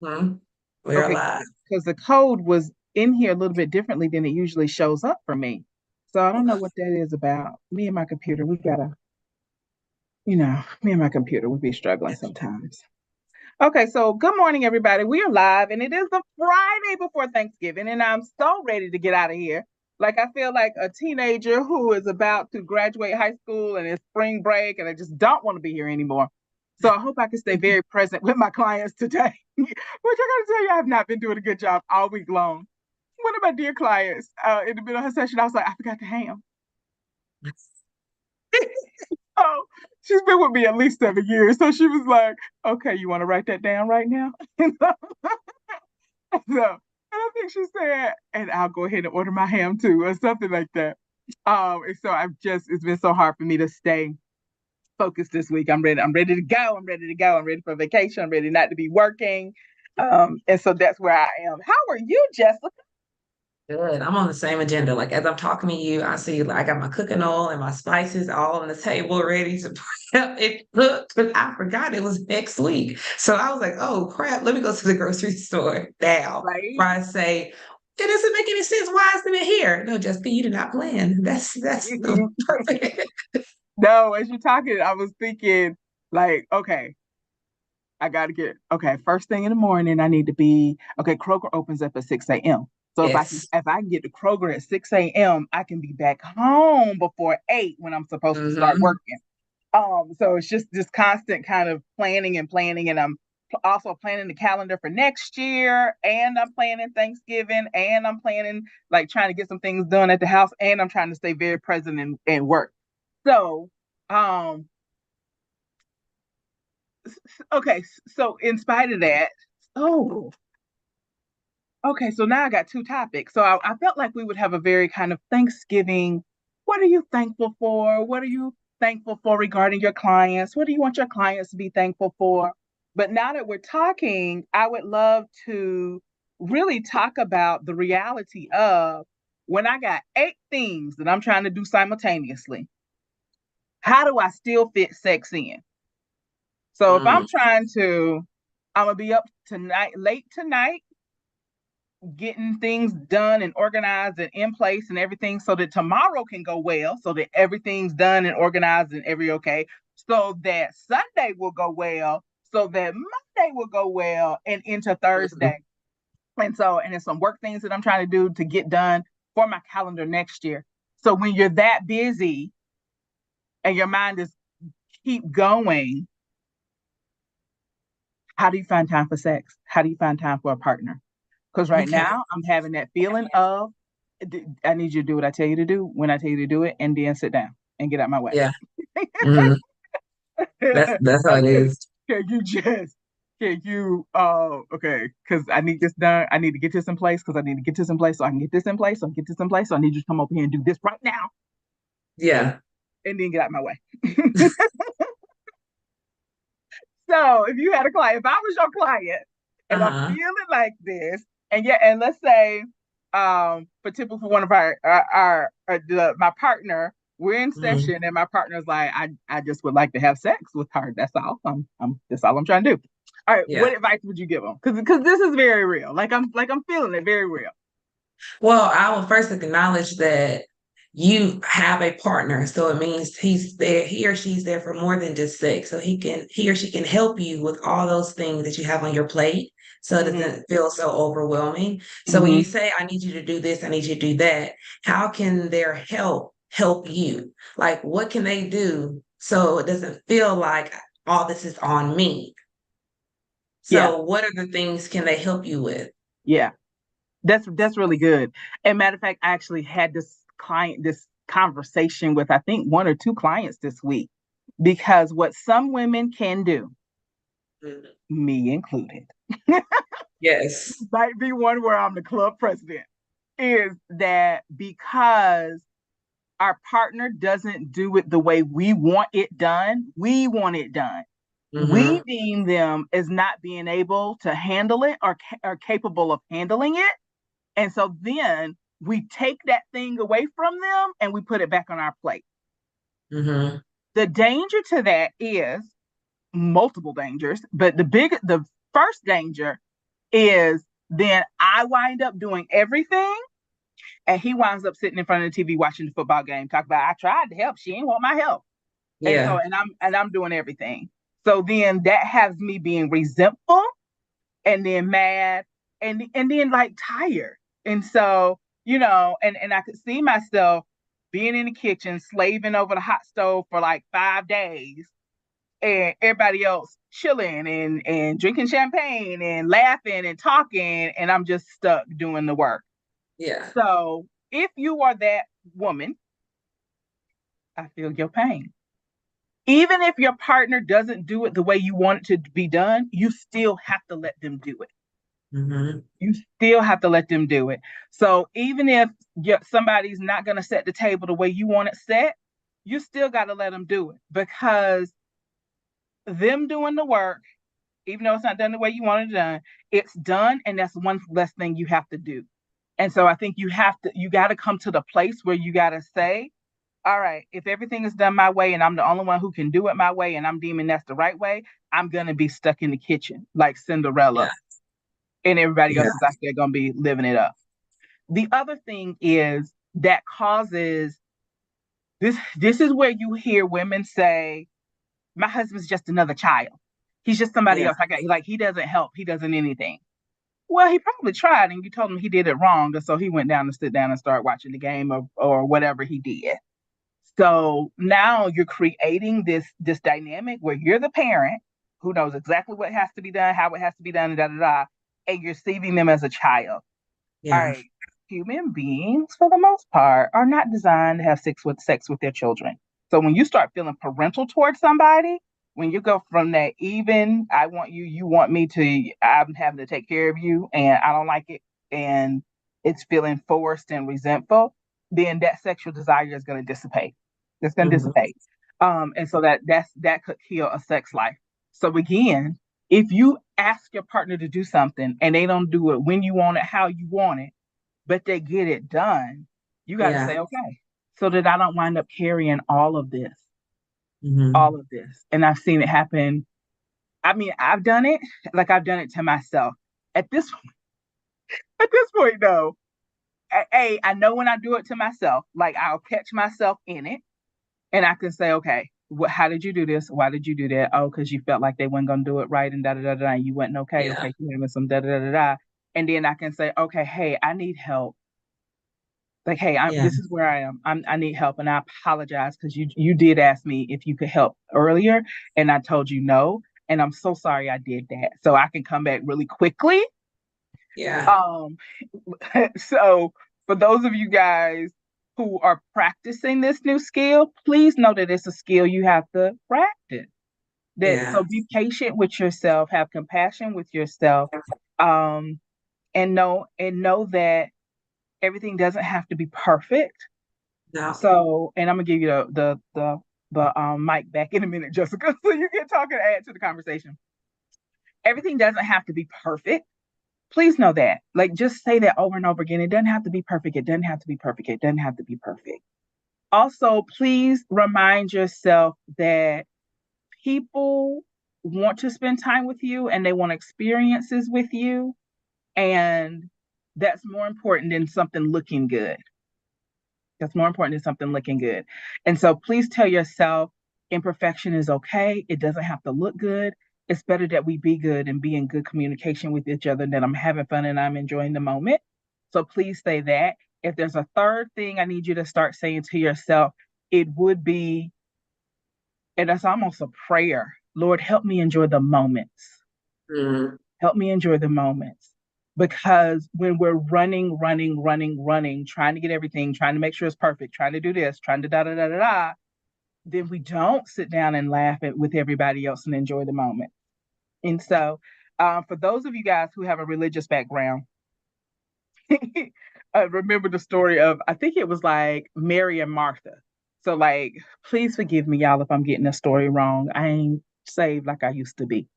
Hmm. We're Okay, alive. because the code was in here a little bit differently than it usually shows up for me. So I don't know what that is about. Me and my computer, we gotta, me and my computer, we be struggling sometimes. Okay, so good morning, everybody. We are live, and it is the Friday before Thanksgiving, and I'm so ready to get out of here. Like, I feel like a teenager who is about to graduate high school and it's spring break, and I just don't want to be here anymore. So I hope I can stay very present with my clients today, which I gotta tell you, I have not been doing a good job all week long. One of my dear clients, in the middle of her session, I was like, I forgot the ham. Oh, she's been with me at least 7 years. So she was like, okay, you want to write that down right now? So, and I think she said, and I'll go ahead and order my ham too, or something like that. And so it's been so hard for me to stay focused this week. I'm ready to go. I'm ready to go. I'm ready for vacation. I'm ready not to be working. And so that's where I am. How are you, Jessica? Good. I'm on the same agenda. Like as I'm talking to you, I see like I got my cooking oil and my spices all on the table ready to prep it cooked. But I forgot it was next week. So I was like, oh crap, let me go to the grocery store now. Right? Before I say, it doesn't make any sense. Why isn't it here? No, Jessica, you did not plan. That's perfect. No, as you're talking, I was thinking, like, okay, I got to get, okay, first thing in the morning, I need to be, okay, Kroger opens up at 6 a.m. So Yes. if I can get to Kroger at 6 a.m., I can be back home before 8 when I'm supposed to start Hmm. working. So it's just this constant kind of planning and planning, and I'm also planning the calendar for next year, and I'm planning Thanksgiving, and I'm planning like trying to get some things done at the house, and I'm trying to stay very present and work. So, um, okay, so in spite of that, oh, okay, so now I got two topics. So I felt like we would have a very kind of Thanksgiving. What are you thankful for? What are you thankful for regarding your clients? What do you want your clients to be thankful for? But now that we're talking, I would love to really talk about the reality of when I got 8 things that I'm trying to do simultaneously, how do I still fit sex in? So if Mm, I'm gonna be up tonight, late tonight, getting things done and organized and in place and everything so that tomorrow can go well, so that everything's done and organized and every okay, so that Sunday will go well, so that Monday will go well and into mhm. Thursday. And there's some work things that I'm trying to do to get done for my calendar next year. So when you're that busy and your mind is keep going, how do you find time for sex? How do you find time for a partner? Because right Okay. now I'm having that feeling of I need you to do what I tell you to do when I tell you to do it, and then sit down and get out my way. Yeah. Mhm. That's how it Okay, is. can you okay, because I need this done. I need to get this in place because I need to get this in place so I can get this in place. So I can get this in place. So I need you to come over here and do this right now Yeah. and then get out my way. So if you had a client, if I was your client and I'm Uh-huh. feeling like this, and yeah, and let's say, for typical for one of my partner, we're in Mhm. session and my partner's like, I just would like to have sex with her. That's all. That's all I'm trying to do. All right, Yeah. what advice would you give them? Because this is very real. Like I'm feeling it very real. Well, I will first acknowledge that you have a partner. So it means he's there, he or she's there for more than just sex. So he or she can help you with all those things that you have on your plate. So it Hmm. doesn't feel so overwhelming. So when you Hmm. say, I need you to do this, I need you to do that, how can their help you? Like, what can they do so it doesn't feel like all this is on me? Yeah, So what are the things can they help you with? yeah. That's really good. And matter of fact, I actually had this conversation with I think one or two clients this week because what some women can do, Mhm. me included, Yes. might be one where I'm the club president, is that because our partner doesn't do it the way we want it done, we want it done. We Hmm. deem them as not being able to handle it or capable of handling it. And so then we take that thing away from them and we put it back on our plate. Hmm. The danger to that is multiple dangers, but the first danger is then I wind up doing everything, and he winds up sitting in front of the TV watching the football game, talk about I tried to help, she ain't want my help. And so Yeah. and I'm doing everything. So then that has me being resentful and then mad and then like tired. And so, and I could see myself being in the kitchen, slaving over the hot stove for like 5 days, and everybody else chilling and drinking champagne and laughing and talking, and I'm just stuck doing the work. Yeah. So if you are that woman, I feel your pain. Even if your partner doesn't do it the way you want it to be done, you still have to let them do it. Hmm. You still have to let them do it. So even if somebody's not going to set the table the way you want it set, you still got to let them do it, because them doing the work, even though it's not done the way you want it done, it's done, and that's one less thing you have to do. And so I think you got to come to the place where you got to say, all right, if everything is done my way and I'm the only one who can do it my way and I'm deeming that's the right way, I'm going to be stuck in the kitchen like Yeah. Cinderella, and everybody Yeah. else is out there going to be living it up. The other thing is that causes this is where you hear women say, my husband's just another child. He's just somebody Yeah. else. Like he doesn't help. He doesn't anything. Well, he probably tried and you told him he did it wrong. And so he went down to sit down and start watching the game or whatever he did. So now you're creating this dynamic where you're the parent who knows exactly what has to be done, how it has to be done, and da da da, and you're seeing them as a child. All Yeah. right, human beings, for the most part, are not designed to have sex with their children. So when you start feeling parental towards somebody, when you go from that even, I want you, you want me, to I'm having to take care of you, and I don't like it, and it's feeling forced and resentful, then that sexual desire is going to dissipate. It's going to Hmm. dissipate. And so that could kill a sex life. So again, if you ask your partner to do something and they don't do it when you want it, how you want it, but they get it done, you got to Yeah. say, okay, so that I don't wind up carrying Hmm. all of this. And I've seen it happen. I mean, I've done it, like I've done it to myself. At this at this point, though, I know when I do it to myself, like I'll catch myself in it, and I can say, okay, how did you do this? Why did you do that? Oh, because you felt like they weren't gonna do it right, and da da da da. And you wasn't okay. Yeah. Okay, you having some da da da da da. And then I can say, okay, hey, I need help. Like, hey, Yeah. this is where I am. I need help, and I apologize because you did ask me if you could help earlier, and I told you no, and I'm so sorry I did that. So I can come back really quickly. Yeah. Um, so for those of you guys who are practicing this new skill, please know that it's a skill you have to practice. That Yeah. so be patient with yourself, have compassion with yourself, um, and know that everything doesn't have to be perfect. No. So, and I'm gonna give you the mic back in a minute, Jessica, so you can talk and add to the conversation. Everything doesn't have to be perfect. Please know that. Like, just say that over and over again. It doesn't have to be perfect. It doesn't have to be perfect. It doesn't have to be perfect. Also, please remind yourself that people want to spend time with you and they want experiences with you. And that's more important than something looking good. That's more important than something looking good. And so please tell yourself imperfection is okay. It doesn't have to look good. It's better that we be good and be in good communication with each other, that I'm having fun and I'm enjoying the moment. So please say that. If there's a third thing I need you to start saying to yourself, it would be, and that's almost a prayer, Lord, help me enjoy the moments. Hmm. Help me enjoy the moments. Because when we're running, trying to get everything, trying to make sure it's perfect, trying to do this, trying to da da da da da, then we don't sit down and laugh with everybody else and enjoy the moment. And so, for those of you guys who have a religious background, remember the story of, I think it was like Mary and Martha. So, like, please forgive me, y'all, if I'm getting the story wrong. I ain't saved like I used to be.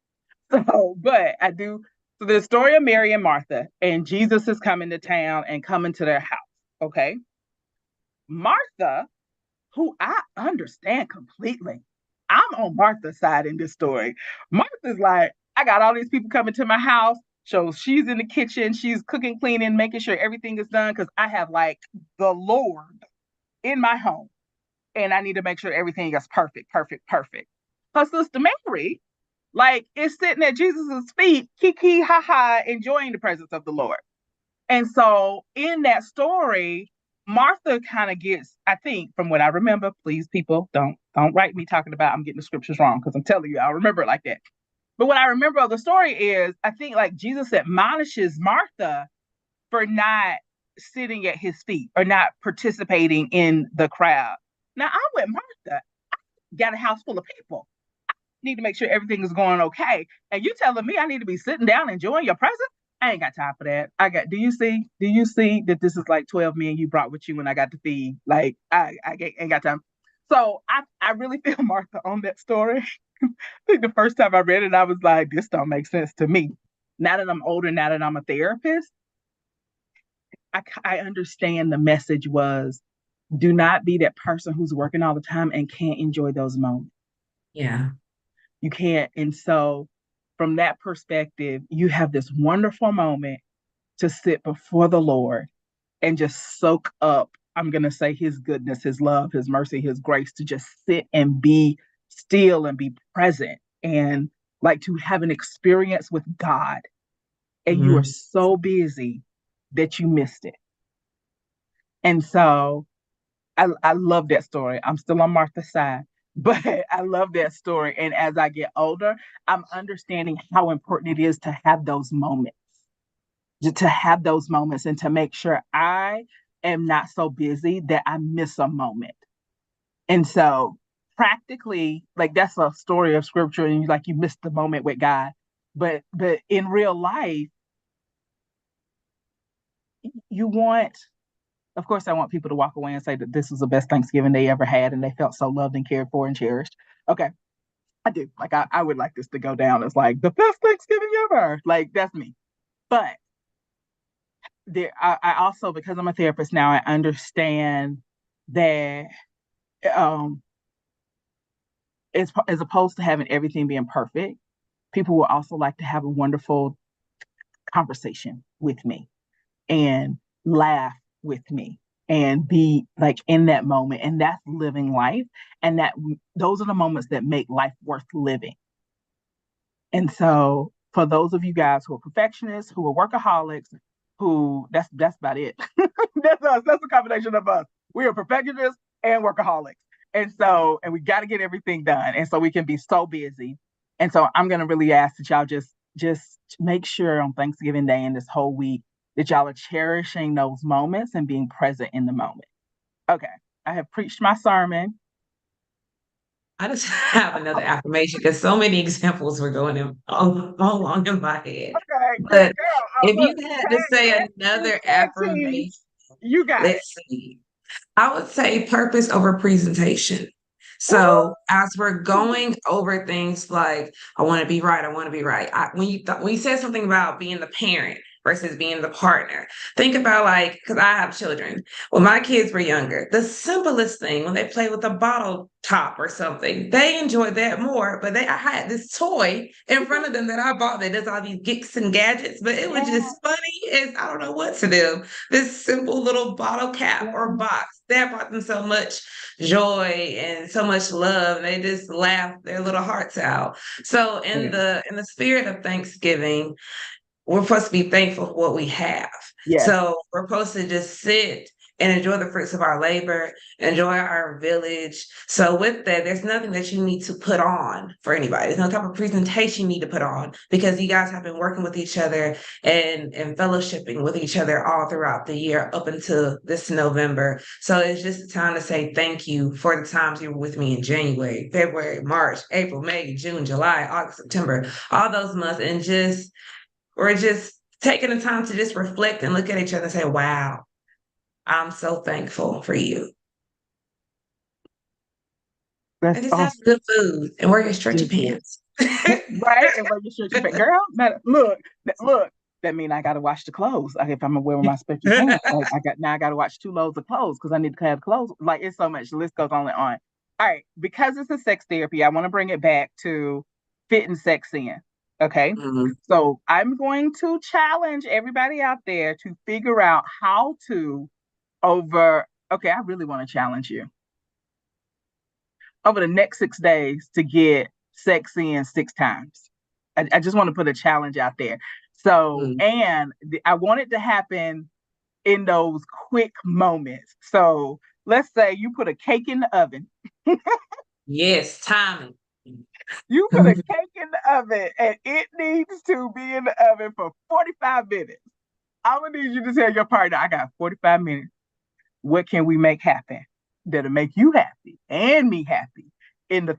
So, but I do. So the story of Mary and Martha, and Jesus is coming to town and coming to their house. Okay. Martha, who I understand completely, I'm on Martha's side in this story. Martha's like, I got all these people coming to my house. So she's in the kitchen, she's cooking, cleaning, making sure everything is done because I have like the Lord in my home and I need to make sure everything is perfect, perfect, perfect. Her sister Mary, like, is sitting at Jesus's feet, kiki, ha ha, enjoying the presence of the Lord. And so in that story, Martha kind of gets, I think, from what I remember, please people, don't write me talking about I'm getting the scriptures wrong because I'm telling you, I'll remember it like that. But what I remember of the story is I think like Jesus admonishes Martha for not sitting at his feet or not participating in the crowd. Now I'm with Martha. Got a house full of people. Need to make sure everything is going okay. And you telling me I need to be sitting down enjoying your presence? I ain't got time for that. Do you see that this is like 12 men you brought with you when I got to feed? Like, I ain't got time. So I really feel Martha on that story. I think the first time I read it, I was like, this don't make sense to me. Now that I'm older, now that I'm a therapist, I understand the message was do not be that person who's working all the time and can't enjoy those moments. Yeah. You can't. And so, from that perspective, you have this wonderful moment to sit before the Lord and just soak up, I'm going to say, his goodness, his love, his mercy, his grace, to just sit and be still and be present and like to have an experience with God. And you are Mhm. so busy that you missed it. And so, I love that story. I'm still on Martha's side, but I love that story. And as I get older, I'm understanding how important it is to have those moments, to have those moments and to make sure I am not so busy that I miss a moment. And so practically, like that's a story of scripture and like you missed the moment with God. But in real life, you want, of course, I want people to walk away and say that this was the best Thanksgiving they ever had and they felt so loved and cared for and cherished. Okay, I do. Like, I would like this to go down as like the best Thanksgiving ever. Like, that's me. But I also, because I'm a therapist now, I understand that um, as opposed to having everything being perfect, people will also like to have a wonderful conversation with me and laugh with me and be like in that moment, and that's living life, and that those are the moments that make life worth living. And so for those of you guys who are perfectionists, who are workaholics, who that's about it. That's us. That's a combination of us. We are perfectionists and workaholics. And so, and we got to get everything done. And so we can be so busy. And so I'm gonna really ask that y'all just make sure on Thanksgiving Day and this whole week that y'all are cherishing those moments and being present in the moment. Okay. I have preached my sermon. I just have another affirmation because so many examples were going in all along in my head. Okay, girl, But if look, you had to say another tag team. affirmation, You got it. let's see. I would say purpose over presentation. Ooh. So as we're going over things like I want to be right, I want to be right. When you said something about being the parent versus being the partner, think about like because I have children. When my kids were younger, the simplest thing when they play with a bottle top or something, they enjoyed that more. But I had this toy in front of them that I bought that does all these geeks and gadgets, but it was Yeah, just funny as I don't know what to them. This simple little bottle cap or yeah, box that brought them so much joy and so much love. And they just laughed their little hearts out. So yeah. in the spirit of Thanksgiving, we're supposed to be thankful for what we have. Yes, So we're supposed to just sit and enjoy the fruits of our labor, enjoy our village. So with that, there's nothing that you need to put on for anybody. There's no type of presentation you need to put on because you guys have been working with each other and fellowshipping with each other all throughout the year up until this November. So it's just a time to say thank you for the times you were with me in January, February, March, April, May, June, July, August, September, all those months, and just taking the time to just reflect and look at each other and say, wow, I'm so thankful for you. And that's just have awesome. good food and wear your stretchy Just good. pants. Right? And wear your stretchy pants. Girl, look, look. That mean I gotta wash the clothes. Like if I'm gonna wear my stretchy pants, like I gotta watch 2 loads of clothes because I need to have clothes. Like it's so much. The list goes on and on. All right, because it's a sex therapy, I want to bring it back to fitting sex in. Okay. Mhm. So I'm going to challenge everybody out there to figure out how to okay, I really want to challenge you over the next 6 days to get sex in 6 times. I just want to put a challenge out there. So, Mhm. and I want it to happen in those quick moments. So let's say you put a cake in the oven. Yes, timing. You put a cake in the oven and it needs to be in the oven for 45 minutes. I'm gonna need you to tell your partner, I got 45 minutes. What can we make happen that'll make you happy and me happy in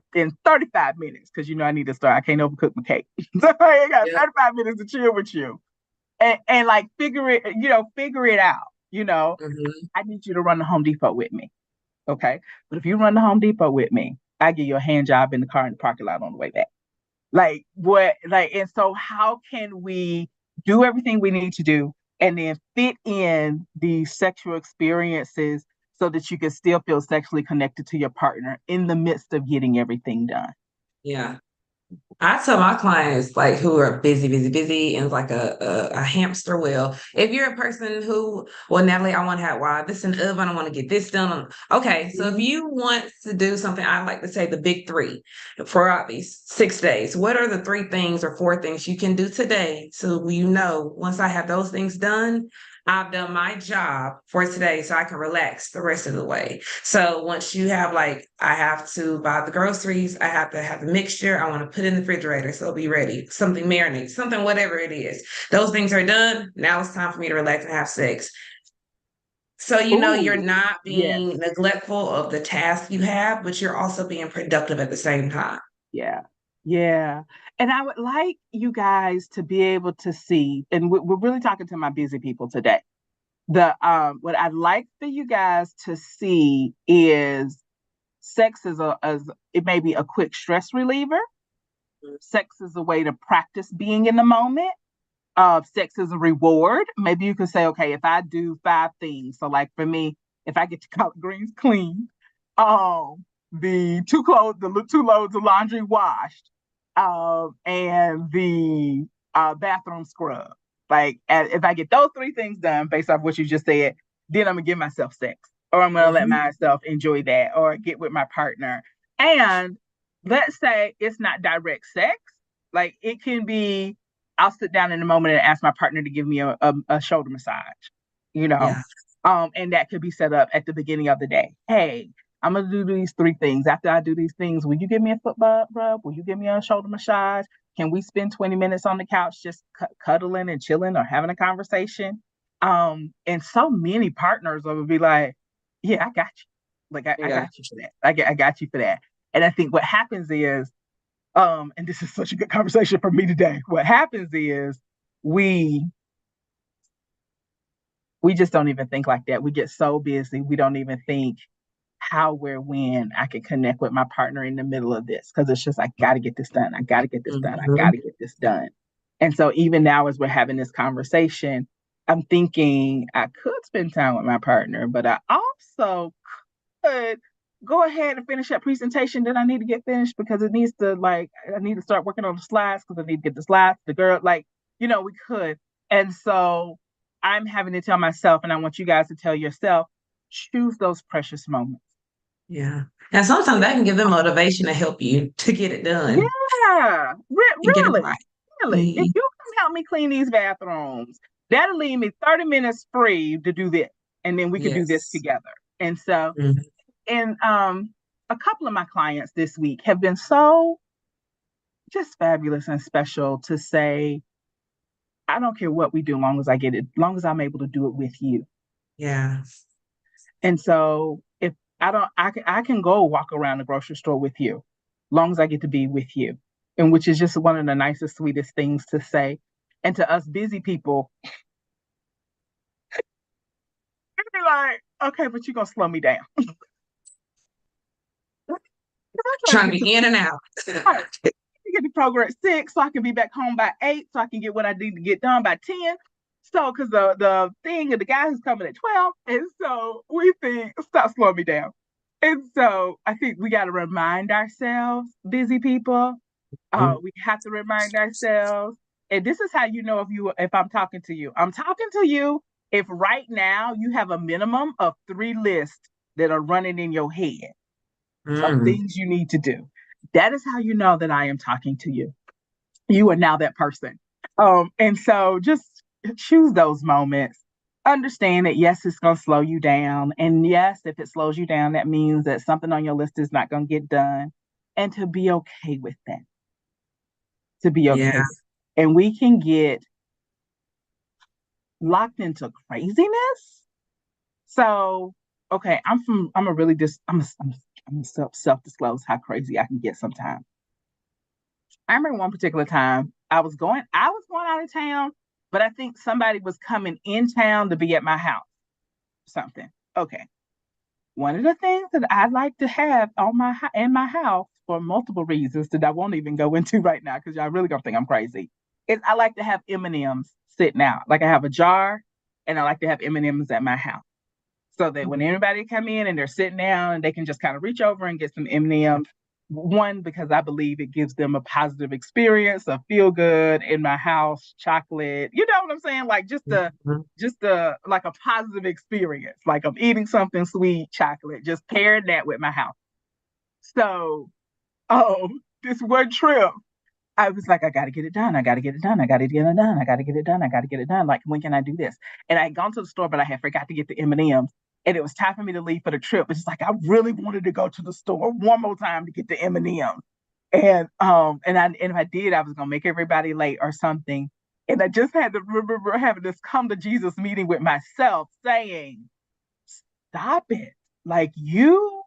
35 minutes? Because I need to start. I can't overcook my cake. So I got Yep. 35 minutes to chill with you. And like figure it out. Mhm. I need you to run to Home Depot with me. Okay. But if you run to Home Depot with me, I give you a hand job in the car in the parking lot on the way back. Like what and so how can we do everything we need to do and then fit in these sexual experiences so that you can still feel sexually connected to your partner in the midst of getting everything done? Yeah. I tell my clients like who are busy, busy, busy, and like a hamster wheel. If you're a person who, well, Natalie, I want to have why this in the oven, I want to get this done. Okay, so if Mhm. you want to do something, I like to say the big three for these 6 days. What are the three things or four things you can do today? So once I have those things done, I've done my job for today, so I can relax the rest of the way. So once you have like, I have to buy the groceries, I have to have the mixture, I want to put it in the refrigerator so it'll be ready. Something marinate, something whatever it is. Those things are done. Now it's time for me to relax and have sex. So you're Ooh, not yes. being neglectful of the task you have, but you're also being productive at the same time. Yeah. Yeah. And I would like you guys to be able to see, and we're really talking to my busy people today. The what I'd like for you guys to see is sex as it may be a quick stress reliever. Sex is a way to practice being in the moment. Sex is a reward. Maybe you can say, okay, if I do 5 things, so like for me, if I get to collard greens clean, the 2 loads of laundry washed, and the bathroom scrub. Like if I get those 3 things done based off what you just said, then I'm gonna give myself sex, or I'm gonna let Mhm. myself enjoy that, or get with my partner. And let's say it's not direct sex, like it can be. I'll sit down in a moment and ask my partner to give me a shoulder massage, you know, Yeah. and that could be set up at the beginning of the day. Hey, I'm gonna do these 3 things. After I do these things, will you give me a foot rub? Will you give me a shoulder massage? Can we spend 20 minutes on the couch just cuddling and chilling or having a conversation? And so many partners will be like, "Yeah, I got you. Like I Yeah. got you for that. I got you for that." And I think what happens is, and this is such a good conversation for me today. What happens is we we just don't even think like that. We get so busy, we don't even think how, where, when I can connect with my partner in the middle of this, because it's just I got to get this done. I got to get this done. I got Mhm. to get this done. And so even now, as we're having this conversation, I'm thinking I could spend time with my partner, but I also could go ahead and finish that presentation that I need to get finished because it needs to I need to start working on the slides because I need to get the slides. The girl, we could. And so I'm having to tell myself, and I want you guys to tell yourself, choose those precious moments. Yeah. And sometimes that can give them motivation to help you to get it done Yeah, and get it really, right. really. If Mhm. you can help me clean these bathrooms, that'll leave me 30 minutes free to do this. And then we could do this Yes. together. And so, Mhm. and a couple of my clients this week have been so just fabulous and special to say, I don't care what we do, long as I get it, long as I'm able to do it with you. Yeah. And so if I don't, I can go walk around the grocery store with you, long as I get to be with you, and which is just one of the nicest, sweetest things to say. And to us busy people, it'd be like, okay, but you're gonna slow me down. I'm trying to Trying to get to be in and out. right. Get the program at 6 so I can be back home by 8 so I can get what I need to get done by 10. So because the thing of the guy who's coming at 12. And so we think, stop slowing me down. And so I think we gotta remind ourselves, busy people, We have to remind ourselves, and this is how you know if I'm talking to you. I'm talking to you if right now you have a minimum of 3 lists that are running in your head of Mm, things you need to do. That is how you know that I am talking to you. You are now that person. And so just choose those moments. Understand that yes, it's going to slow you down. And yes, if it slows you down, that means that something on your list is not going to get done. And to be okay with that, to be yeah. okay with. And we can get locked into craziness. So, okay, I'm a really just, I'm a self disclose how crazy I can get sometimes. I remember one particular time I was going out of town, but I think somebody was coming in town to be at my house, something. Okay. One of the things that I like to have in my house for multiple reasons that I won't even go into right now because y'all really gonna think I'm crazy is I like to have M&Ms sitting out. Like I have a jar, and I like to have M&Ms at my house so that when anybody come in and they're sitting down and they can just kind of reach over and get some M&Ms. One, because I believe it gives them a positive experience, a feel good in my house, chocolate. You know what I'm saying? Like Mhm. just a like a positive experience. Like I'm eating something sweet, chocolate, just pairing that with my house. So, this one trip, I was like, I got to get it done. I got to get it done. I got to get it done. I got to get it done. I got to get it done. Like, when can I do this? And I had gone to the store, but I had forgot to get the M&Ms. And it was time for me to leave for the trip. It's just like I really wanted to go to the store one more time to get the M&Ms. And if I did, I was gonna make everybody late or something. And I just had to remember having this come to Jesus meeting with myself, saying, "Stop it! Like you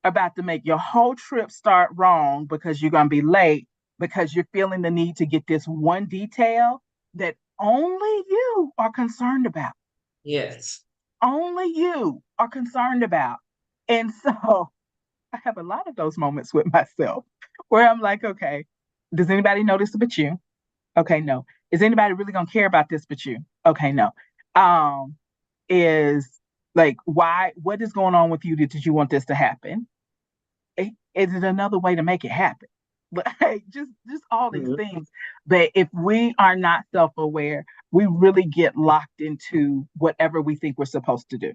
about to make your whole trip start wrong because you're going to be late because you're feeling the need to get this one detail that only you are concerned about. Yes. Only you are concerned about." And so I have a lot of those moments with myself where I'm like, okay, does anybody notice but you? Okay, no. Is anybody really going to care about this but you? Okay, no. Um, is like, what is going on with you? Did you want this to happen? Is it another way to make it happen? Like just all these Mhm. things. But if we are not self-aware, we really get locked into whatever we think we're supposed to do,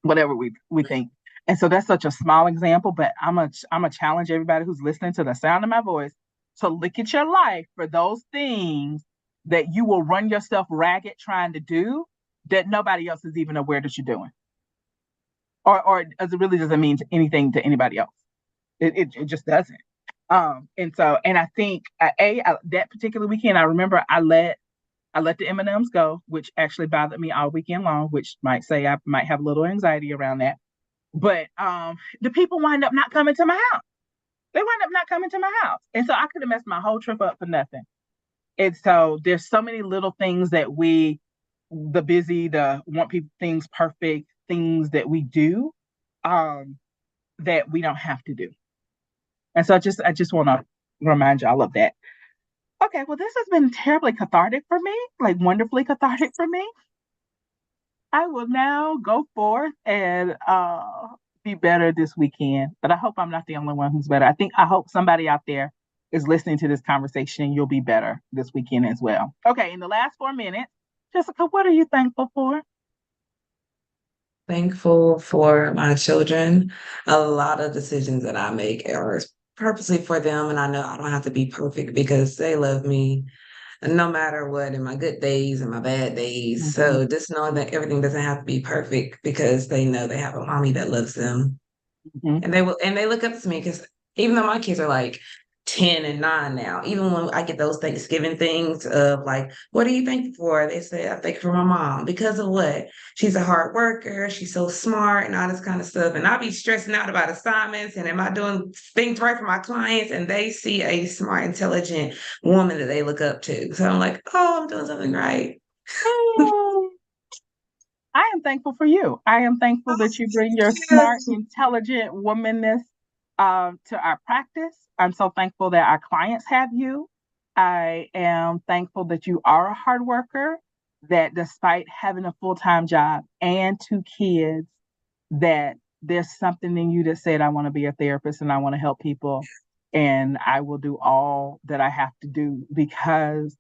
whatever we think. And so that's such a small example, but I'm a challenge everybody who's listening to the sound of my voice to look at your life for those things that you will run yourself ragged trying to do that nobody else is even aware that you're doing. Or as it really doesn't mean anything to anybody else. It just doesn't. And I think that particular weekend, I remember I let the M&Ms go, which actually bothered me all weekend long, which might say I might have a little anxiety around that. But the people wind up not coming to my house. They wind up not coming to my house, and so I could have messed my whole trip up for nothing. And so there's so many little things that the busy, the want people things perfect things that we do, um, that we don't have to do. And so I just want to remind y'all of that. Okay, well, this has been terribly cathartic for me, like wonderfully cathartic for me. I will now go forth and be better this weekend. But I hope I'm not the only one who's better. I hope somebody out there is listening to this conversation. You'll be better this weekend as well. Okay, in the last 4 minutes, Jessica, what are you thankful for? Thankful for my children. A lot of decisions that I make are purposely for them, and I know I don't have to be perfect because they love me no matter what in my good days and my bad days. Mm-hmm, So just knowing that everything doesn't have to be perfect because they know they have a mommy that loves them. mm-hmm, And they look up to me because even though my kids are like 10 and 9 now, even when I get those Thanksgiving things of like, what are you thankful for? They say, I thank you for my mom. Because of what? She's a hard worker, she's so smart and all this kind of stuff. And I'll be stressing out about assignments and am I doing things right for my clients? And they see a smart, intelligent woman that they look up to. So I'm like, oh, I'm doing something right. mm-hmm. I am thankful for you. I am thankful that you bring your smart, intelligent womanness to our practice. I'm so thankful that our clients have you. I am thankful that you are a hard worker, that despite having a full-time job and 2 kids, that there's something in you that said, I want to be a therapist and I want to help people. and I will do all that I have to do because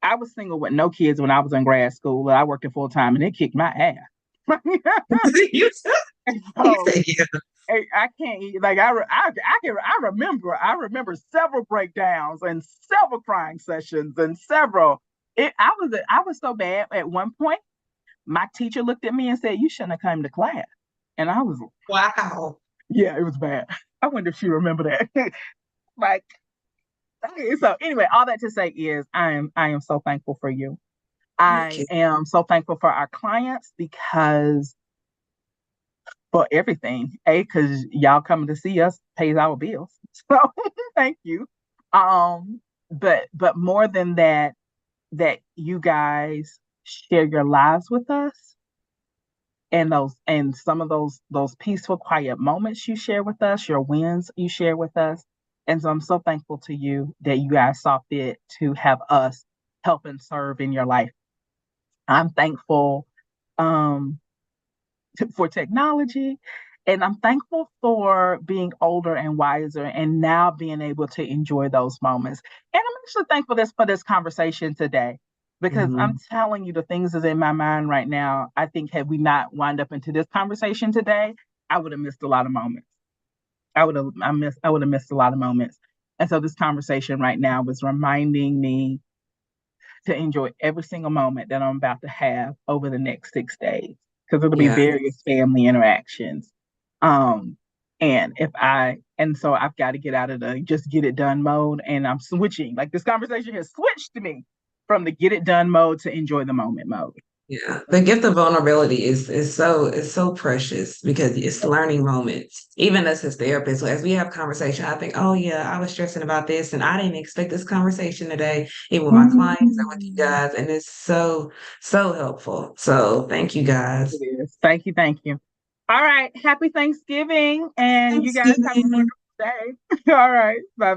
I was single with no kids when I was in grad school. And I worked it full time, and it kicked my ass. You said, you So said, yeah. I can't like I remember several breakdowns and several crying sessions and several. I was so bad at one point. My teacher looked at me and said, "You shouldn't have come to class," and I was Wow. yeah, it was bad. I wonder if she remember that. Like so anyway, all that to say is I am so thankful for you. Thank I you. am so thankful for our clients because for everything. Because y'all coming to see us pays our bills. So thank you. Um, but more than that, that you guys share your lives with us and some of those peaceful, quiet moments you share with us, your wins you share with us. And so I'm so thankful to you that you guys saw fit to have us help and serve in your life. I'm thankful um for technology. And I'm thankful for being older and wiser and now being able to enjoy those moments. And I'm actually thankful for this conversation today because I'm Mhm. telling you the things that's in my mind right now. I think had we not wind up into this conversation today, I would have missed a lot of moments. I would have missed a lot of moments. And so this conversation right now was reminding me to enjoy every single moment that I'm about to have over the next 6 days because it'll be Yeah. various family interactions. Um, and so I've got to get out of the just get it done mode, and I'm switching. Like this conversation has switched to me from the get it done mode to enjoy the moment mode. Yeah, the gift of vulnerability is so precious because it's learning moments. Even us as therapists, as we have conversation, I think, oh yeah, I was stressing about this, and I didn't expect this conversation today, even with my clients and with you Mm. guys, and it's so helpful. So thank you It guys. is. Thank you. Thank you. All right. Happy Thanksgiving, and you guys have a Thanksgiving. wonderful day. All right. Bye.